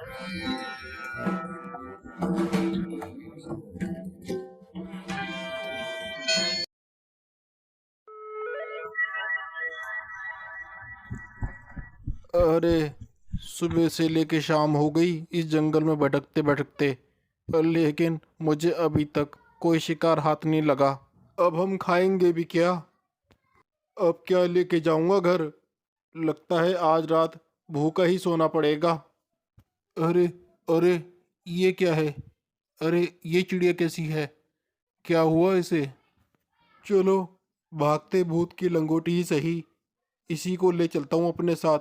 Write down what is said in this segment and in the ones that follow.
अरे, सुबह से लेके शाम हो गई इस जंगल में भटकते भटकते, पर लेकिन मुझे अभी तक कोई शिकार हाथ नहीं लगा। अब हम खाएंगे भी क्या? अब क्या लेके जाऊंगा घर? लगता है आज रात भूखा ही सोना पड़ेगा। अरे, अरे, ये क्या है? अरे, ये चिड़िया कैसी है? क्या हुआ इसे? चलो, भागते भूत की लंगोटी ही सही, इसी को ले चलता हूँ अपने साथ।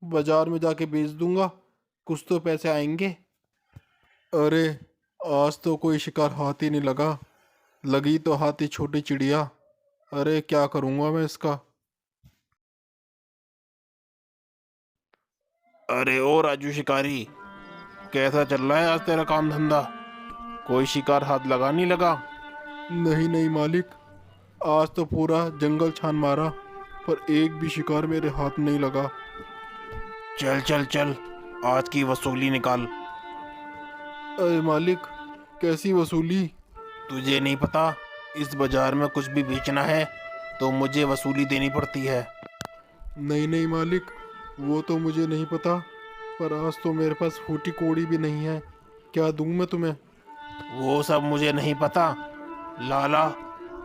बाजार में जाके बेच दूंगा, कुछ तो पैसे आएंगे। अरे, आज तो कोई शिकार हाथ ही नहीं लगा। लगी तो हाथ ही छोटी चिड़िया। अरे, क्या करूंगा मैं इसका? अरे ओ राजू शिकारी, कैसा चल रहा है आज तेरा काम धंधा? कोई शिकार हाथ लगा नहीं लगा? नहीं नहीं मालिक, आज तो पूरा जंगल छान मारा, पर एक भी शिकार मेरे हाथ नहीं लगा। चल चल चल, आज की वसूली निकाल। अरे मालिक, कैसी वसूली? तुझे नहीं पता, इस बाजार में कुछ भी बेचना है तो मुझे वसूली देनी पड़ती है। नहीं नहीं मालिक, वो तो मुझे नहीं पता, पर आज तो मेरे पास फूटी कोड़ी भी नहीं है। क्या दूं मैं तुम्हें? वो सब मुझे नहीं पता। लाला,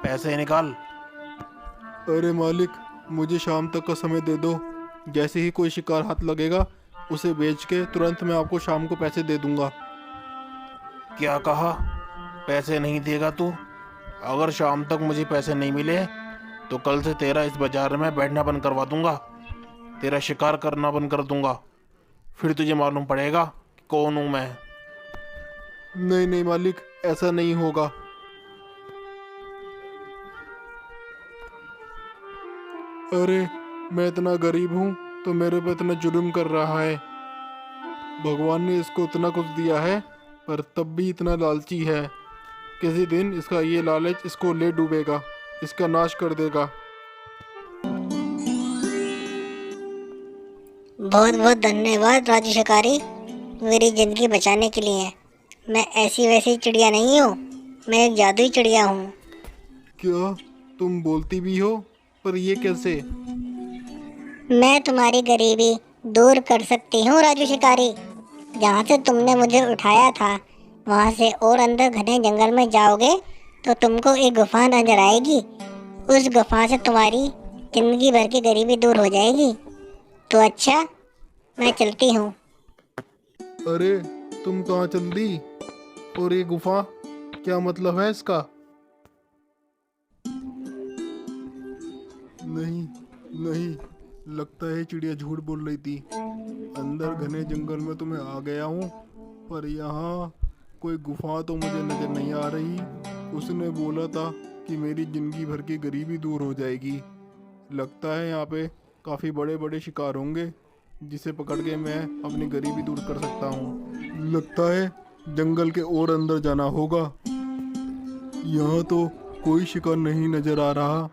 पैसे निकाल। अरे मालिक, मुझे शाम तक का समय दे दो। जैसे ही कोई शिकार हाथ लगेगा, उसे बेच के तुरंत मैं आपको शाम को पैसे दे दूंगा। क्या कहा? पैसे नहीं देगा तू? अगर शाम तक मुझे पैसे नहीं मिले तो कल से तेरा इस बाजार में बैठना बंद करवा दूंगा, तेरा शिकार करना बंद कर दूंगा। फिर तुझे मालूम पड़ेगा कि कौन हूं मैं। नहीं नहीं मालिक, ऐसा नहीं होगा। अरे, मैं इतना गरीब हूँ तो मेरे पे इतना जुल्म कर रहा है। भगवान ने इसको इतना कुछ दिया है, पर तब भी इतना लालची है। किसी दिन इसका ये लालच इसको ले डूबेगा, इसका नाश कर देगा। बहुत बहुत धन्यवाद राजू शिकारी, मेरी ज़िंदगी बचाने के लिए। मैं ऐसी वैसी चिड़िया नहीं हूँ, मैं एक जादुई चिड़िया हूँ। क्या? तुम बोलती भी हो? पर ये कैसे? मैं तुम्हारी गरीबी दूर कर सकती हूँ राजू शिकारी। जहाँ से तुमने मुझे उठाया था, वहाँ से और अंदर घने जंगल में जाओगे तो तुमको एक गुफा नजर आएगी। उस गुफा से तुम्हारी जिंदगी भर की गरीबी दूर हो जाएगी। तो अच्छा, मैं चलती हूँ। अरे, तुम कहाँ चल दी? और ये गुफा, क्या मतलब है इसका? नहीं नहीं, लगता है चिड़िया झूठ बोल रही थी। अंदर घने जंगल में तो मैं आ गया हूँ, पर यहाँ कोई गुफा तो मुझे नजर नहीं आ रही। उसने बोला था कि मेरी जिंदगी भर की गरीबी दूर हो जाएगी। लगता है यहाँ पे काफ़ी बड़े बड़े शिकार होंगे, जिसे पकड़ के मैं अपनी गरीबी दूर कर सकता हूँ। लगता है जंगल के और अंदर जाना होगा। यहाँ तो कोई शिकार नहीं नजर आ रहा।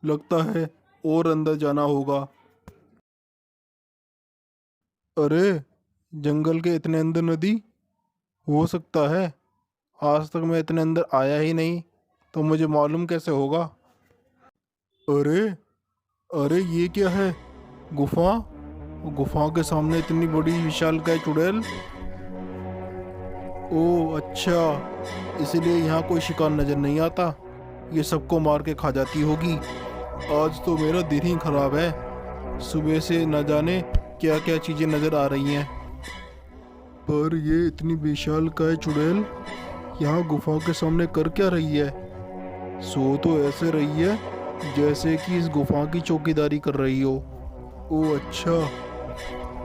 लगता है और अंदर जाना होगा। अरे, जंगल के इतने अंदर नदी? हो सकता है। आज तक मैं इतने अंदर आया ही नहीं, तो मुझे मालूम कैसे होगा? अरे, अरे, ये क्या है? गुफा? गुफा के सामने इतनी बड़ी विशालकाय चुड़ैल। ओह अच्छा, इसलिए यहाँ कोई शिकार नजर नहीं आता। ये सबको मार के खा जाती होगी। आज तो मेरा दिन ही खराब है। सुबह से न जाने क्या क्या चीजें नजर आ रही हैं। पर ये इतनी विशालकाय चुड़ैल यहाँ गुफा के सामने कर क्या रही है? सो तो ऐसे रही है जैसे कि इस गुफा की चौकीदारी कर रही हो। ओह अच्छा,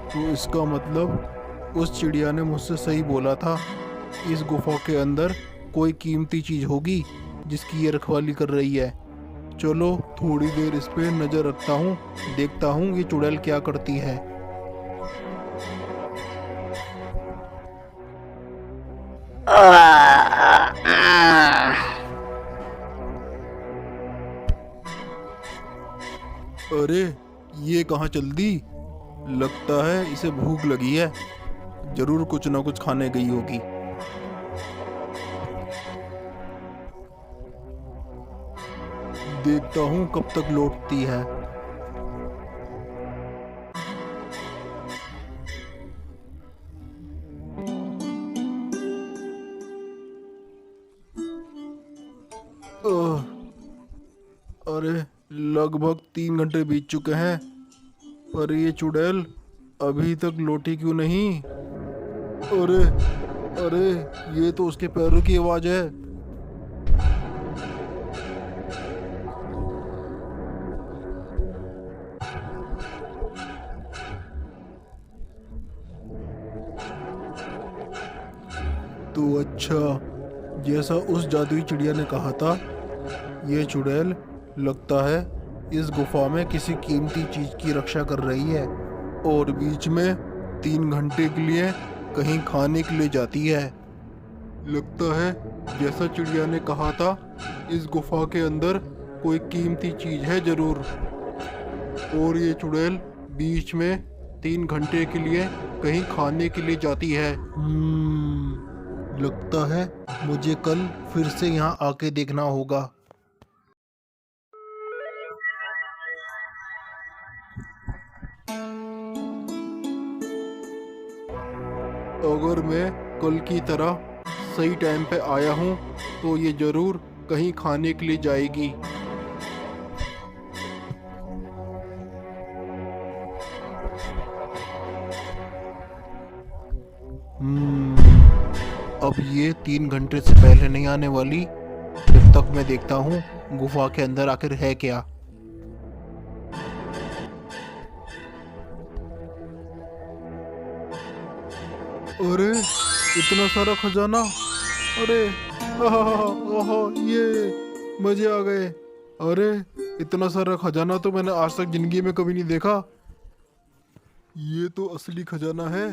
तो इसका मतलब उस चिड़िया ने मुझसे सही बोला था। इस गुफा के अंदर कोई कीमती चीज होगी जिसकी ये रखवाली कर रही है। चलो, थोड़ी देर इस पे नजर रखता हूँ, देखता हूँ ये चुड़ैल क्या करती है। अरे, ये कहाँ चल दी? लगता है इसे भूख लगी है। जरूर कुछ ना कुछ खाने गई होगी। देखता हूँ कब तक लौटती है। अरे लगभग 3 घंटे बीत चुके हैं, पर ये चुड़ैल अभी तक लौटी क्यों नहीं? अरे अरे, ये तो उसके पैरों की आवाज है। तो अच्छा, जैसा उस जादुई चिड़िया ने कहा था, ये चुड़ैल लगता है इस गुफा में किसी कीमती चीज की रक्षा कर रही है और बीच में 3 घंटे के लिए कहीं खाने के लिए जाती है। लगता है जैसा चिड़िया ने कहा था, इस गुफा के अंदर कोई कीमती चीज है जरूर, और ये चुड़ैल बीच में 3 घंटे के लिए कहीं खाने के लिए जाती है। लगता है मुझे कल फिर से यहाँ आके देखना होगा। अगर मैं कल की तरह सही टाइम पे आया हूँ तो ये जरूर कहीं खाने के लिए जाएगी। अब ये 3 घंटे से पहले नहीं आने वाली। जब तक मैं देखता हूँ गुफा के अंदर आखिर है क्या। अरे इतना सारा खजाना! अरे आहा, ये मजे आ गए। अरे इतना सारा खजाना तो मैंने आज तक जिंदगी में कभी नहीं देखा। ये तो असली खजाना है।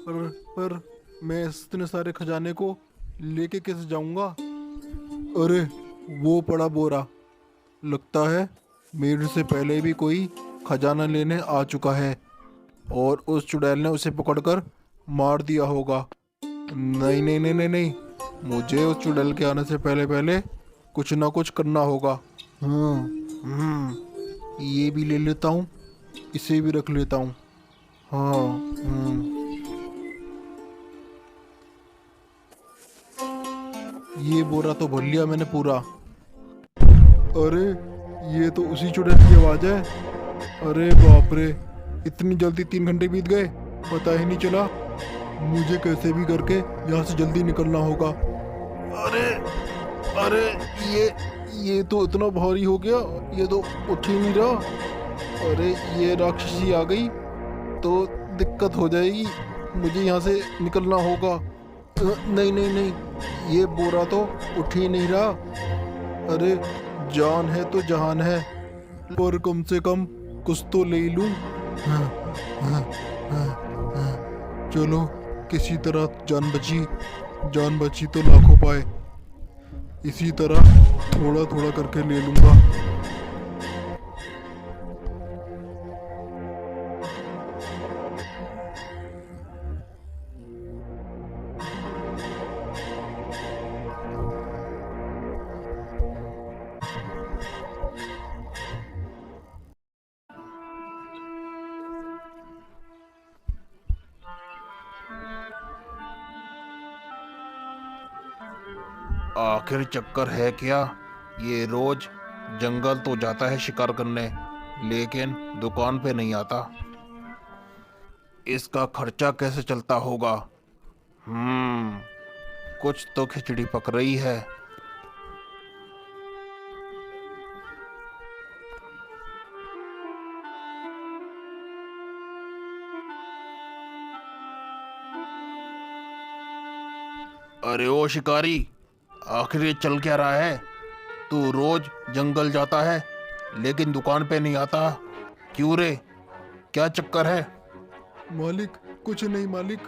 पर मैं इतने सारे खजाने को लेके कैसे जाऊंगा? अरे वो पड़ा बोरा, लगता है मेरे से पहले भी कोई खजाना लेने आ चुका है और उस चुड़ैल ने उसे पकड़कर मार दिया होगा। नहीं नहीं नहीं नहीं नहीं, मुझे उस चुड़ैल के आने से पहले पहले कुछ ना कुछ करना होगा। ये भी ले लेता हूँ, इसे भी रख लेता हूँ। ये बोरा तो भर लिया मैंने पूरा। अरे ये तो उसी चुड़ैल की आवाज है। अरे बाप रे, इतनी जल्दी 3 घंटे बीत गए, पता ही नहीं चला। मुझे कैसे भी करके यहाँ से जल्दी निकलना होगा। अरे अरे, ये तो इतना भारी हो गया, ये तो उठ ही नहीं रहा। अरे ये राक्षसी आ गई तो दिक्कत हो जाएगी, मुझे यहाँ से निकलना होगा। नहीं नहीं नहीं, ये बोरा तो उठ ही नहीं रहा। अरे जान है तो जहान है, पर कम से कम कुछ तो ले लूं। चलो किसी तरह जान बची तो लाखों पाए। इसी तरह थोड़ा थोड़ा करके ले लूंगा। आखिर चक्कर है क्या? ये रोज जंगल तो जाता है शिकार करने, लेकिन दुकान पे नहीं आता। इसका खर्चा कैसे चलता होगा? कुछ तो खिचड़ी पक रही है। अरे ओ शिकारी, आखिर ये चल क्या रहा है? तू रोज जंगल जाता है लेकिन दुकान पे नहीं आता, क्यों रे? क्या चक्कर है? मालिक कुछ नहीं मालिक।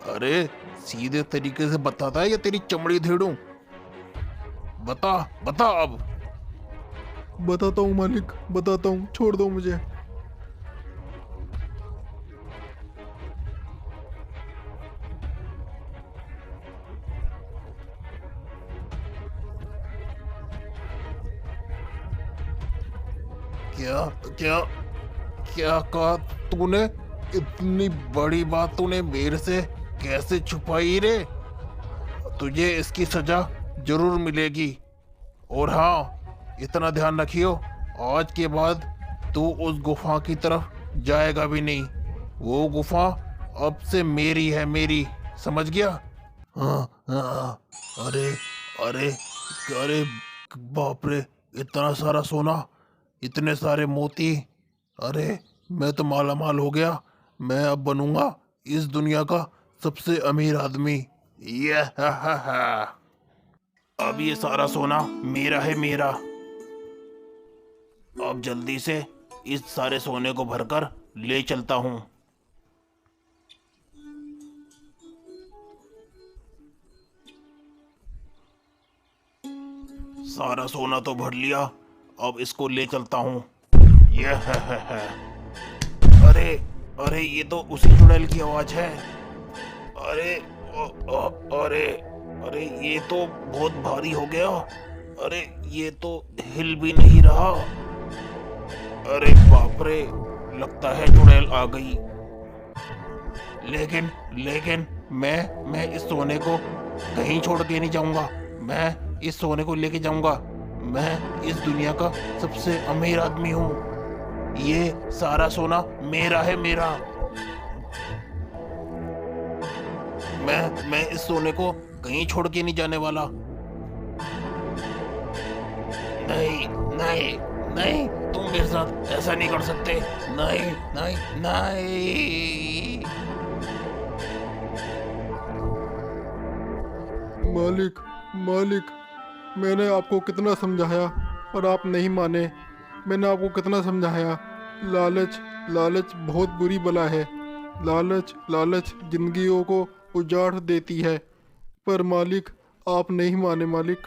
अरे सीधे तरीके से बताता है या तेरी चमड़ी धेड़ूं? बता बता अब। बताता हूँ मालिक, बताता हूँ, छोड़ दो मुझे। क्या क्या क्या कहा तूने? इतनी बड़ी बात तूने मेरे से कैसे छुपाई रे? तुझे इसकी सजा जरूर मिलेगी। और हाँ, इतना ध्यान रखियो, आज के बाद तू उस गुफा की तरफ जाएगा भी नहीं। वो गुफा अब से मेरी है, मेरी, समझ गया? हाँ हाँ। अरे अरे अरे बाप रे, इतना सारा सोना, इतने सारे मोती। अरे मैं तो माला माल हो गया। मैं अब बनूंगा इस दुनिया का सबसे अमीर आदमी। ये हा हा हा। अब ये सारा सोना मेरा है, मेरा। अब जल्दी से इस सारे सोने को भरकर ले चलता हूँ। सारा सोना तो भर लिया, अब इसको ले चलता हूँ। ये है। अरे अरे, ये तो उसी चुड़ैल की आवाज है। अरे अरे अरे, ये तो बहुत भारी हो गया। अरे ये तो हिल भी नहीं रहा। अरे बाप रे, लगता है चुड़ैल आ गई। लेकिन लेकिन मैं इस सोने को कहीं छोड़ के नहीं जाऊंगा। मैं इस सोने को लेके जाऊंगा। मैं इस दुनिया का सबसे अमीर आदमी हूँ। ये सारा सोना मेरा है, मेरा। मैं इस सोने को कहीं छोड़ के नहीं जाने वाला। नहीं नहीं नहीं, तुम मेरे साथ ऐसा नहीं कर सकते। नहीं नहीं नहीं। मालिक, मालिक, मैंने आपको कितना समझाया और आप नहीं माने। मैंने आपको कितना समझाया। लालच, लालच बहुत बुरी बला है। लालच, लालच जिंदगियों को उजाड़ देती है। पर मालिक, आप नहीं माने मालिक।